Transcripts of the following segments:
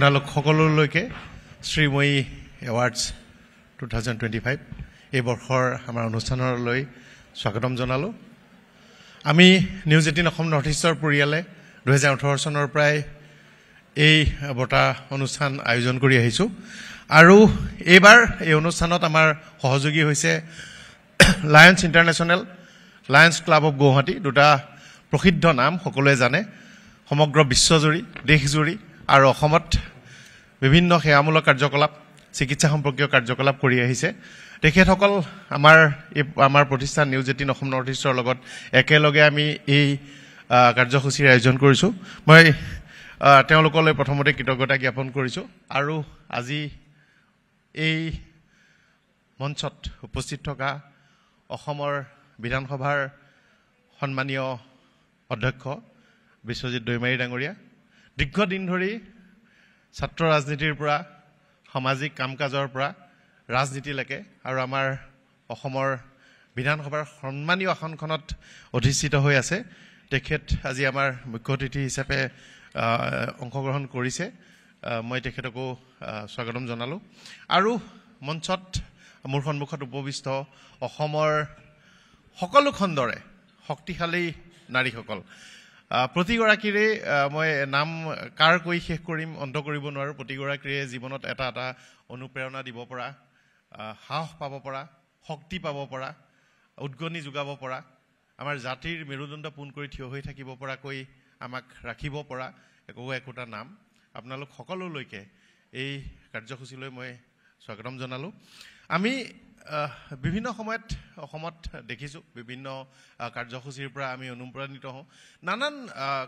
আপোনালোক সকলোলৈকে শ্ৰীময়ী এৱাৰ্ডছ 2025 এই বৰ্ষৰ আমাৰ অনুষ্ঠানলৈ স্বাগতম জনালোঁ। আমি নিউজ 18 অসম নৰ্থ ইষ্টৰ পৰিয়ালে 2018 চনৰ পৰাই এই বঁটা অনুষ্ঠান আয়োজন কৰি আহিছোঁ আৰু এইবাৰ এই অনুষ্ঠানত আমাৰ সহযোগী হৈছে Lions international, Lions club of Guwahati, দুটা প্ৰসিদ্ধ নাম সকলোৱে জানে, সমগ্ৰ বিশ্বজুৰি দেশজুৰি আৰু অসমত বিভিন্ন সেৱামূলক কাৰ্যকলাপ, চিকিৎসা সম্পৰ্কীয় কাৰ্যকলাপ কৰি আহিছে। তেখেতসকল আমাৰ প্ৰতিষ্ঠান নিউজ 18 অসম নৰ্থ ইষ্টৰ লগত একেলগে আমি এই কাৰ্যসূচীৰ আয়োজন কৰিছোঁ। মই তেওঁলোকলৈ প্ৰথমতে কৃতজ্ঞতা জ্ঞাপন কৰিছোঁ আৰু আজি এই মঞ্চত উপস্থিত থকা অসমৰ বিধানসভাৰ সন্মানীয় অধ্যক্ষ বিশ্বজিৎ দৈমাৰী ডাঙৰীয়া, দীৰ্ঘদিন ধৰি ছাত্ৰ ৰাজনীতিৰ পৰা সামাজিক কাম কাজৰ পৰা ৰাজনীতিলৈকে আৰু আমাৰ অসমৰ বিধানসভাৰ সন্মানীয় আসনখনত অধিষ্ঠিত হৈ আছে। তেখেত আজি আমাৰ মুখ্য অতিথি হিচাপে অংশগ্ৰহণ কৰিছে। মই তেখেতকো স্বাগতম জনালোঁ। আৰু মঞ্চত মোৰ সন্মুখত উপবিষ্ট অসমৰ সকলো খণ্ডৰে শক্তিশালী নাৰীসকল, প্ৰতিগৰাকীৰে মই নাম কাৰ কৈ শেষ কৰিম অন্ত কৰিব নোৱাৰোঁ। প্ৰতিগৰাকীৰে জীৱনত এটা এটা অনুপ্ৰেৰণা দিব পৰা, সাহস পাব পৰা, শক্তি পাব পৰা, উদ্গনি যোগাব পৰা, আমাৰ জাতিৰ মেৰুদণ্ড পোন কৰি থিয় হৈ থাকিব পৰাকৈ আমাক ৰাখিব পৰা একোটা নাম। আপোনালোক সকলোলৈকে এই কাৰ্যসূচীলৈ মই স্বাগতম জনালোঁ। আমি বিভিন্ন সময়ত অসমত দেখিছোঁ, বিভিন্ন কাৰ্যসূচীৰ পৰা আমি অনুপ্ৰাণিত হওঁ, নানান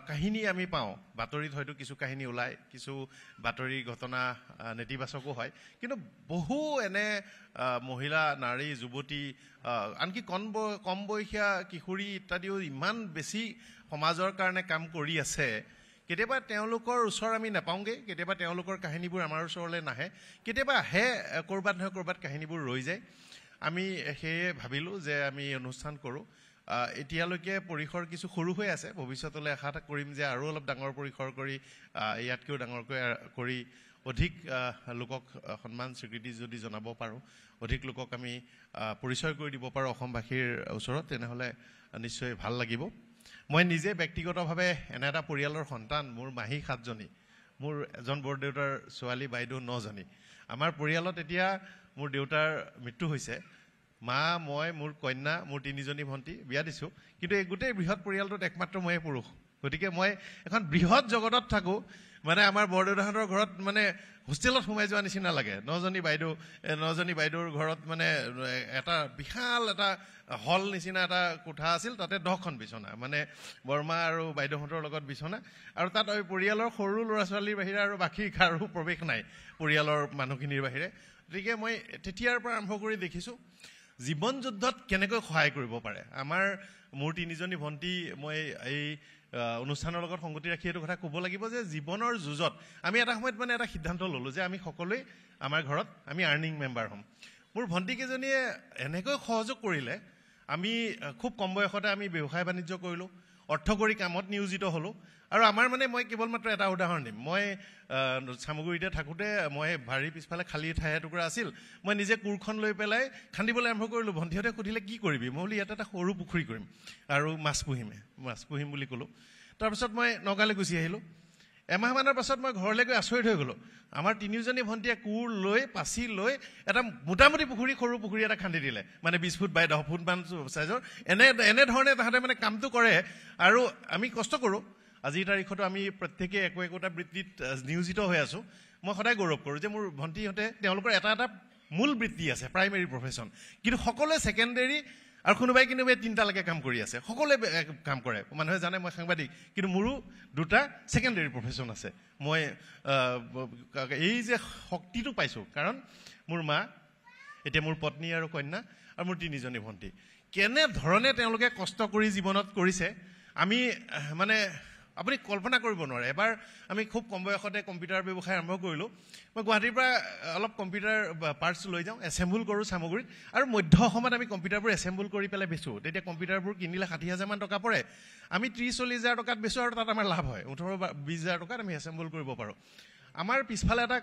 কাহিনী আমি পাওঁ, বাতৰিত হয়তো কিছু কাহিনী ওলায়, কিছু বাতৰি ঘটনা নেতিবাচকো হয়, কিন্তু বহু এনে মহিলা, নাৰী, যুৱতী, আনকি কম বয়সীয়া কিশোৰী ইত্যাদিও ইমান বেছি সমাজৰ কাৰণে কাম কৰি আছে। কেতিয়াবা তেওঁলোকৰ ওচৰ আমি নাপাওঁগৈ, কেতিয়াবা তেওঁলোকৰ কাহিনীবোৰ আমাৰ ওচৰলৈ নাহে, কেতিয়াবা আহে ক'ৰবাত নহয় ক'ৰবাত কাহিনীবোৰ ৰৈ যায়। আমি সেয়ে ভাবিলোঁ যে আমি অনুষ্ঠান কৰোঁ। এতিয়ালৈকে পৰিসৰ কিছু সৰু হৈ আছে, ভৱিষ্যতলৈ আশা কৰিম যে আৰু অলপ ডাঙৰ পৰিসৰ কৰি ইয়াতকৈও ডাঙৰকৈ কৰি অধিক লোকক সন্মান স্বীকৃতি যদি জনাব পাৰোঁ, অধিক লোকক আমি পৰিচয় কৰি দিব পাৰোঁ অসমবাসীৰ ওচৰত, তেনেহ'লে নিশ্চয় ভাল লাগিব। মই নিজে ব্যক্তিগতভাৱে এনে এটা পৰিয়ালৰ সন্তান। মোৰ মাহী 7জনী, মোৰ এজন বৰদেউতাৰ ছোৱালী বাইদেউ 9জনী। আমাৰ পৰিয়ালত এতিয়া মোৰ দেউতাৰ মৃত্যু হৈছে, মা, মই, মোৰ কন্যা, মোৰ 3জনী ভণ্টি, বিয়া দিছোঁ। কিন্তু এই গোটেই বৃহৎ পৰিয়ালটোত একমাত্ৰ ময়ে পুৰুষ। গতিকে মই এখন বৃহৎ জগতত থাকোঁ। মানে আমাৰ বৰদেউতাহঁতৰ ঘৰত মানে হোষ্টেলত সোমাই যোৱা নিচিনা লাগে। 9জনী বাইদেউৰ ঘৰত মানে এটা বিশাল এটা হল নিচিনা এটা কোঠা আছিল, তাতে 10খন বিচনা, মানে বৰমা আৰু বাইদেউহঁতৰ লগত বিচনা, আৰু তাত পৰিয়ালৰ সৰু ল'ৰা ছোৱালীৰ বাহিৰে আৰু বাকী কাৰো প্ৰৱেশ নাই, পৰিয়ালৰ মানুহখিনিৰ বাহিৰে। গতিকে মই তেতিয়াৰ পৰা আৰম্ভ কৰি দেখিছোঁ জীৱন যুদ্ধত কেনেকৈ সহায় কৰিব পাৰে। মোৰ 3জনী ভণ্টি, মই এই অনুষ্ঠানৰ লগত সংগতি ৰাখি এইটো কথা ক'ব লাগিব যে জীৱনৰ যুঁজত আমি এটা সময়ত মানে এটা সিদ্ধান্ত ল'লোঁ যে আমি সকলোৱে আমাৰ ঘৰত আমি আৰ্নিং মেম্বাৰ হ'ম। মোৰ ভণ্টিকেইজনীয়ে এনেকৈ সহযোগ কৰিলে, আমি খুব কম বয়সতে আমি ব্যৱসায় বাণিজ্য কৰিলোঁ, অৰ্থকৰী কামত নিয়োজিত হ'লোঁ। আৰু আমাৰ মানে মই কেৱল মাত্ৰ এটা উদাহৰণ দিম। মই চামগুৰিতে থাকোঁতে মই ভাৰীৰ পিছফালে খালী ঠাই এটুকুৰা আছিল, মই নিজে কোৰখন লৈ পেলাই খান্দিবলৈ আৰম্ভ কৰিলোঁ। ভণ্টিহঁতে সুধিলে কি কৰিবি? মই বোলো ইয়াত এটা সৰু পুখুৰী কৰিম আৰু মাছ পুহিম বুলি ক'লোঁ। তাৰপিছত মই নগাঁৱলৈ গুচি আহিলোঁ। এমাহমানৰ পাছত মই ঘৰলৈ গৈ আচৰিত হৈ গ'লোঁ। আমাৰ 3জনী ভণ্টিয়ে কোৰ লৈ পাচি লৈ এটা মোটামুটি সৰু পুখুৰী এটা খান্দি দিলে, মানে 20 ফুট বাই 10 ফুটমান চাইজৰ। এনেধৰণে তাহাঁতে মানে কামটো কৰে আৰু আমি কষ্ট কৰোঁ। আজিৰ তাৰিখতো আমি প্ৰত্যেকেই একোটা বৃত্তিত নিয়োজিত হৈ আছোঁ। মই সদায় গৌৰৱ কৰোঁ যে মোৰ ভণ্টিহঁতে তেওঁলোকৰ এটা মূল বৃত্তি আছে, প্ৰাইমেৰী প্ৰফেশ্যন, কিন্তু সকলোৱে ছেকেণ্ডেৰী আৰু কোনোবাই 3টালৈকে কাম কৰি আছে। সকলোৱে কাম কৰে। মানুহে জানে মই সাংবাদিক, কিন্তু মোৰো 2টা ছেকেণ্ডেৰী প্ৰফেশ্যন আছে। মই এই যে শক্তিটো পাইছোঁ, কাৰণ মোৰ মা, এতিয়া মোৰ পত্নী আৰু কন্যা, আৰু মোৰ 3জনী ভণ্টি, কেনেধৰণে তেওঁলোকে কষ্ট কৰি জীৱনত কৰিছে আমি মানে আপুনি কল্পনা কৰিব নোৱাৰে। এবাৰ আমি খুব কম বয়সতে কম্পিউটাৰ ব্যৱসায় আৰম্ভ কৰিলোঁ। মই গুৱাহাটীৰ পৰা অলপ কম্পিউটাৰ পাৰ্টছ লৈ যাওঁ, এছেম্বল কৰোঁ চামগুৰিত, আৰু মধ্য অসমত আমি কম্পিউটাৰবোৰ এছেম্বল কৰি পেলাই বেচোঁ। তেতিয়া কম্পিউটাৰবোৰ কিনিলে 60,000 মান টকা পৰে, আমি 30-40 হাজাৰ টকাত বেচোঁ আৰু তাত আমাৰ লাভ হয়। 18-20 হাজাৰ টকাত আমি এছেম্বল কৰিব পাৰোঁ। আমাৰ পিছফালে এটা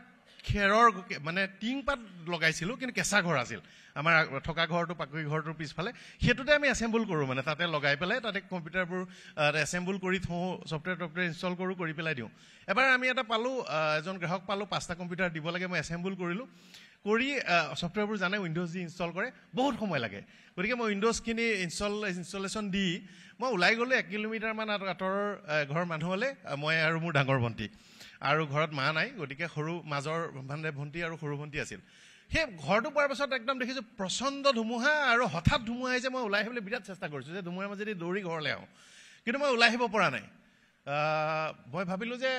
খেৰৰ মানে টিংপাত লগাইছিলোঁ, কিন্তু কেঁচা ঘৰ আছিল আমাৰ থকা ঘৰটো, পাকৰি ঘৰটোৰ পিছফালে। সেইটোতে আমি এছেম্বল কৰোঁ, মানে তাতে লগাই পেলাই তাতে কম্পিউটাৰবোৰ এছেম্বল কৰি থওঁ, ছফ্টৱেৰ ইনষ্টল কৰোঁ, কৰি পেলাই দিওঁ। এবাৰ আমি এটা পালোঁ, এজন গ্ৰাহক পালোঁ, 5টা কম্পিউটাৰ দিব লাগে, মই এছেম্বল কৰিলোঁ। কৰি ছফ্টৱেৰবোৰ জানে উইণ্ডোজ দি ইনষ্টল কৰে, বহুত সময় লাগে। গতিকে মই উইণ্ডোজখিনি ইনষ্টলেশ্যন দি মই ওলাই গ'লোঁ 1 কিলোমিটাৰমান আঁতৰৰ ঘৰৰ মানুহলৈ, মই আৰু মোৰ ডাঙৰ ভণ্টি। আৰু ঘৰত মা নাই, গতিকে মাজৰ মানে ভণ্টি আৰু সৰু ভণ্টি আছিল। সেই ঘৰটো পোৱাৰ পাছত একদম দেখিছোঁ প্ৰচণ্ড ধুমুহা, আৰু হঠাৎ ধুমুহা আহিছে। মই ওলাই আহিবলৈ বিৰাট চেষ্টা কৰিছোঁ যে ধুমুহাৰ মাজেদি দৌৰি ঘৰলৈ আহোঁ, কিন্তু মই ওলাই আহিব পৰা নাই। মই ভাবিলোঁ যে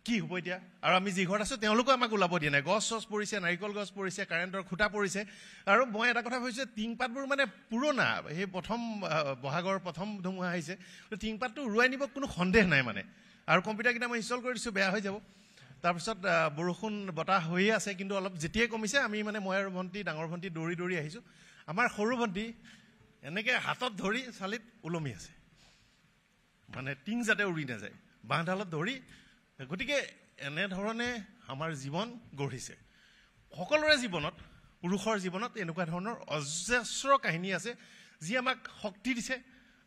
কি হ'ব এতিয়া, আৰু আমি যি ঘৰত আছোঁ তেওঁলোকেও আমাক ওলাব দিয়া নাই। গছ চছ পৰিছে, নাৰিকল গছ পৰিছে, কাৰেণ্টৰ খুঁটা পৰিছে। আৰু মই এটা কথা ভাবিছোঁ, টিংপাতবোৰ মানে পুৰণা, সেই বহাগৰ প্ৰথম ধুমুহা আহিছে, টিংপাতটো উৰুৱাই নিব কোনো সন্দেহ নাই মানে। আৰু কম্পিউটাৰকেইটা মই ইনষ্টল কৰি দিছোঁ, বেয়া হৈ যাব। তাৰপিছত বৰষুণ বতাহ হৈয়ে আছে, কিন্তু অলপ যেতিয়াই কমিছে আমি মানে মই আৰু ভণ্টি, ডাঙৰ ভণ্টি দৌৰি দৌৰি আহিছোঁ। আমাৰ সৰু ভণ্টি এনেকৈ হাতত ধৰি চালিত ওলমি আছে, মানে টিং যাতে উৰি নাযায়, বাঁহডালত ধৰি। গতিকে এনেধৰণে আমাৰ জীৱন গঢ়িছে। সকলোৰে জীৱনত, পুৰুষৰ জীৱনত এনেকুৱা ধৰণৰ অজস্ৰ কাহিনী আছে, যি আমাক শক্তি দিছে,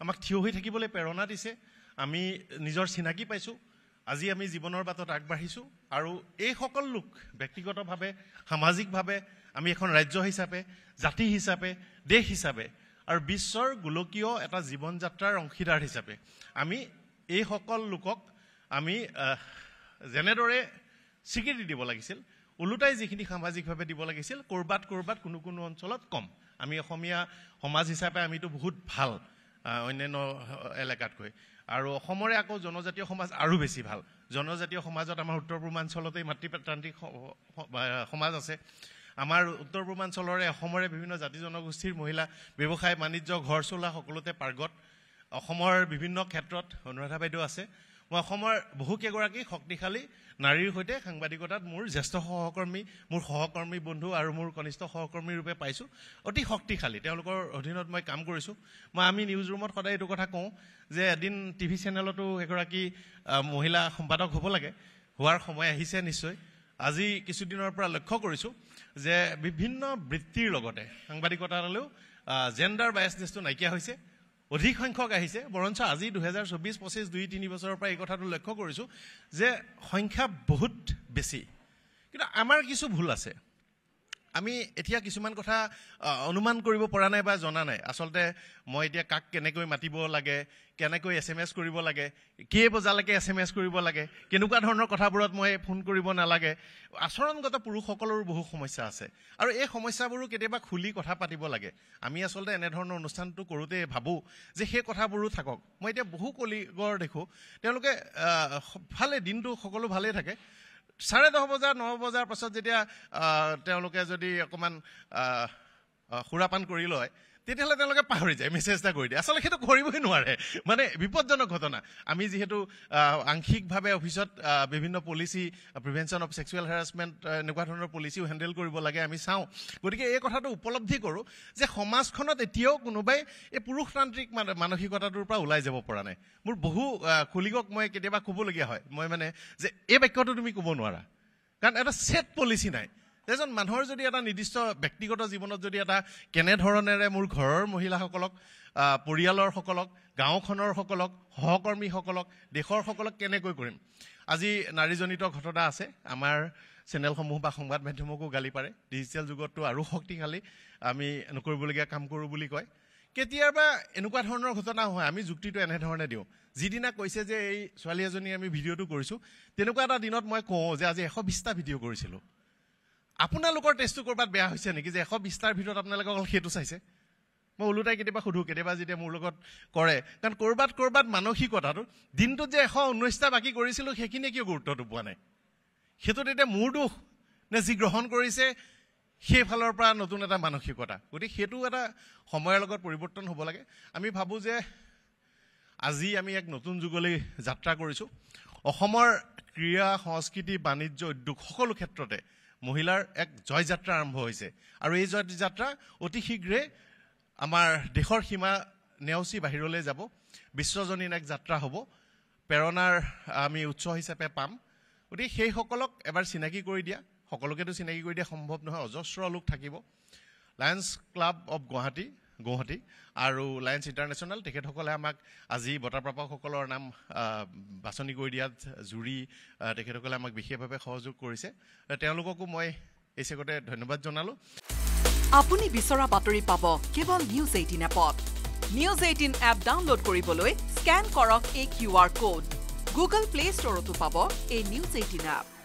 আমাক থিয় হৈ থাকিবলৈ প্ৰেৰণা দিছে। আমি নিজৰ চিনাকি পাইছোঁ, আজি আমি জীৱনৰ বাটত আগবাঢ়িছোঁ। আৰু এইসকল লোক ব্যক্তিগতভাৱে, সামাজিকভাৱে, আমি এখন ৰাজ্য হিচাপে, জাতি হিচাপে, দেশ হিচাপে আৰু বিশ্বৰ গোলকীয় এটা জীৱন যাত্ৰাৰ অংশীদাৰ হিচাপে আমি এইসকল লোকক আমি যেনেদৰে স্বীকৃতি দিব লাগিছিল, ওলোটাই যিখিনি সামাজিকভাৱে দিব লাগিছিল, ক'ৰবাত কোনো অঞ্চলত কম। আমি অসমীয়া সমাজ হিচাপে আমিতো বহুত ভাল অন্যান্য এলেকাতকৈ। আৰু অসমৰে আকৌ জনজাতীয় সমাজ আৰু বেছি ভাল। জনজাতীয় সমাজত আমাৰ উত্তৰ পূৰ্বাঞ্চলতেই মাতৃতান্ত্ৰিক সমাজ আছে। আমাৰ উত্তৰ পূৰ্বাঞ্চলৰে অসমৰে বিভিন্ন জাতি জনগোষ্ঠীৰ মহিলা ব্যৱসায় বাণিজ্য, ঘৰ চলোৱা সকলোতে পাৰ্গত। অসমৰ বিভিন্ন ক্ষেত্ৰত অনুৰাধা বাইদেউ আছে। মই অসমৰ বহুকেইগৰাকী শক্তিশালী নাৰীৰ সৈতে সাংবাদিকতাত মোৰ জ্যেষ্ঠ সহকৰ্মী, মোৰ সহকৰ্মী বন্ধু আৰু মোৰ কনিষ্ঠ সহকৰ্মী ৰূপে পাইছোঁ, অতি শক্তিশালী। তেওঁলোকৰ অধীনত মই কাম কৰিছোঁ। আমি নিউজ ৰুমত সদায় এইটো কথা কওঁ যে এদিন টিভি চেনেলতো এগৰাকী মহিলা সম্পাদক হ'ব লাগে, হোৱাৰ সময় আহিছে নিশ্চয়। আজি কিছুদিনৰ পৰা লক্ষ্য কৰিছোঁ যে বিভিন্ন বৃত্তিৰ লগতে সাংবাদিকতালৈও জেণ্ডাৰ বায়াছনেছটো নাইকিয়া হৈছে, অধিক সংখ্যক আহিছে। বৰঞ্চ আজি 2024-25 2-3 বছৰৰ পৰা এই কথাটো লক্ষ্য কৰিছোঁ যে সংখ্যা বহুত বেছি। কিন্তু আমাৰ কিছু ভুল আছে। আমি এতিয়া কিছুমান কথা অনুমান কৰিব পৰা নাই বা জনা নাই। আচলতে মই এতিয়া কাক কেনেকৈ মাতিব লাগে, কেনেকৈ SMS কৰিব লাগে, কেই বজালৈকে SMS কৰিব লাগে, কেনেকুৱা ধৰণৰ কথাবোৰত মই ফোন কৰিব নালাগে। আচৰণগত পুৰুষসকলৰো বহু সমস্যা আছে, আৰু এই সমস্যাবোৰো কেতিয়াবা খুলি কথা পাতিব লাগে। আমি আচলতে এনেধৰণৰ অনুষ্ঠানটো কৰোঁতে ভাবোঁ যে সেই কথাবোৰো থাকক। মই এতিয়া বহু কলিগৰ দেখোঁ, তেওঁলোকে ভালে দিনটো সকলো ভালেই থাকে, 10:30 বজা 9 বজাৰ পাছত যেতিয়া তেওঁলোকে যদি অকণমান সুৰাপান কৰি লয়, তেতিয়াহ'লে তেওঁলোকে পাহৰি যায়, মেছেজ এটা কৰি দিয়ে। আচলতে সেইটো কৰিবই নোৱাৰে, মানে বিপদজনক ঘটনা। আমি যিহেতু আংশিকভাৱে অফিচত বিভিন্ন policy, prevention of sexual harassment, এনেকুৱা ধৰণৰ পলিচিও হেণ্ডেল কৰিব লাগে, আমি চাওঁ। গতিকে এই কথাটো উপলব্ধি কৰোঁ যে সমাজখনত এতিয়াও কোনোবাই এই পুৰুষতান্ত্ৰিক মানসিকতাটোৰ পৰা ওলাই যাব পৰা নাই। মোৰ বহু কলিগক মই কেতিয়াবা ক'বলগীয়া হয়, মই মানে যে এই বাক্যটো তুমি ক'ব নোৱাৰা, কাৰণ এটা ছেট পলিচি নাই। এজন মানুহৰ যদি এটা নিৰ্দিষ্ট ব্যক্তিগত জীৱনত যদি এটা কেনেধৰণেৰে মোৰ ঘৰৰ মহিলাসকলক, পৰিয়ালৰ সকলক, গাঁওখনৰ সকলক, সহকৰ্মীসকলক, দেশৰ সকলক কেনেকৈ কৰিম। আজি নাৰীজনিত ঘটনা আছে, আমাৰ চেনেলসমূহ বা সংবাদ মাধ্যমকো গালি পাৰে। ডিজিটেল যুগততো আৰু শক্তিশালী, আমি নকৰিবলগীয়া কাম কৰোঁ বুলি কয়। কেতিয়াবা এনেকুৱা ধৰণৰ ঘটনা হয়, আমি যুক্তিটো এনেধৰণে দিওঁ। যিদিনা কৈছে যে এই ছোৱালী এজনী আমি ভিডিঅ'টো কৰিছোঁ, তেনেকুৱা এটা দিনত মই কওঁ যে আজি 120টা ভিডিঅ' কৰিছিলোঁ। আপোনালোকৰ টেষ্টটো ক'ৰবাত বেয়া হৈছে নেকি যে 120টাৰ ভিতৰত আপোনালোকে অকল সেইটো চাইছে? মই ওলোটাই কেতিয়াবা সুধোঁ, কেতিয়াবা যেতিয়া মোৰ লগত কৰে, কাৰণ ক'ৰবাত মানসিকতাটো দিনটোত যে 119টা বাকী কৰিছিলোঁ সেইখিনিয়ে কিয় গুৰুত্বটো পোৱা নাই? সেইটোত এতিয়া মোৰ দোষ নে যি গ্ৰহণ কৰিছে সেইফালৰ পৰা নতুন এটা মানসিকতা? গতিকে সেইটো এটা সময়ৰ লগত পৰিৱৰ্তন হ'ব লাগে। আমি ভাবোঁ যে আজি আমি এক নতুন যুগলৈ যাত্ৰা কৰিছোঁ। অসমৰ ক্ৰীড়া, সংস্কৃতি, বাণিজ্য, উদ্যোগ সকলো ক্ষেত্ৰতে মহিলাৰ এক জয়যাত্ৰা আৰম্ভ হৈছে, আৰু এই জয়যাত্ৰা অতি শীঘ্ৰে আমাৰ দেশৰ সীমা নেওচি বাহিৰলৈ যাব। বিশ্বজনীন এক যাত্ৰা হ'ব। প্ৰেৰণাৰ আমি উৎস হিচাপে পাম। গতিকে সেইসকলক এবাৰ চিনাকি কৰি দিয়া সকলোকেতো চিনাকি কৰি দিয়া সম্ভৱ নহয় অজস্ৰ লোক থাকিব লায়ন্স ক্লাব অফ গুৱাহাটী আৰু লায়ন্স ইণ্টাৰনেশ্যনেল তেখেতসকলে আমাক আজি বঁটা প্ৰাপকসকলৰ নাম বাছনি কৰি দিয়াত জুৰি তেখেতসকলে আমাক বিশেষভাৱে সহযোগ কৰিছে তেওঁলোককো মই এই চেগতে ধন্যবাদ জনালোঁ আপুনি বিচৰা বাতৰি পাব কেৱল নিউজ 18 এপত নিউজ 18 এপ ডাউনলোড কৰিবলৈ স্ক্যান কৰক এই QR কোড গুগল প্লে ষ্টৰতো পাব এই নিউজ 18 এপ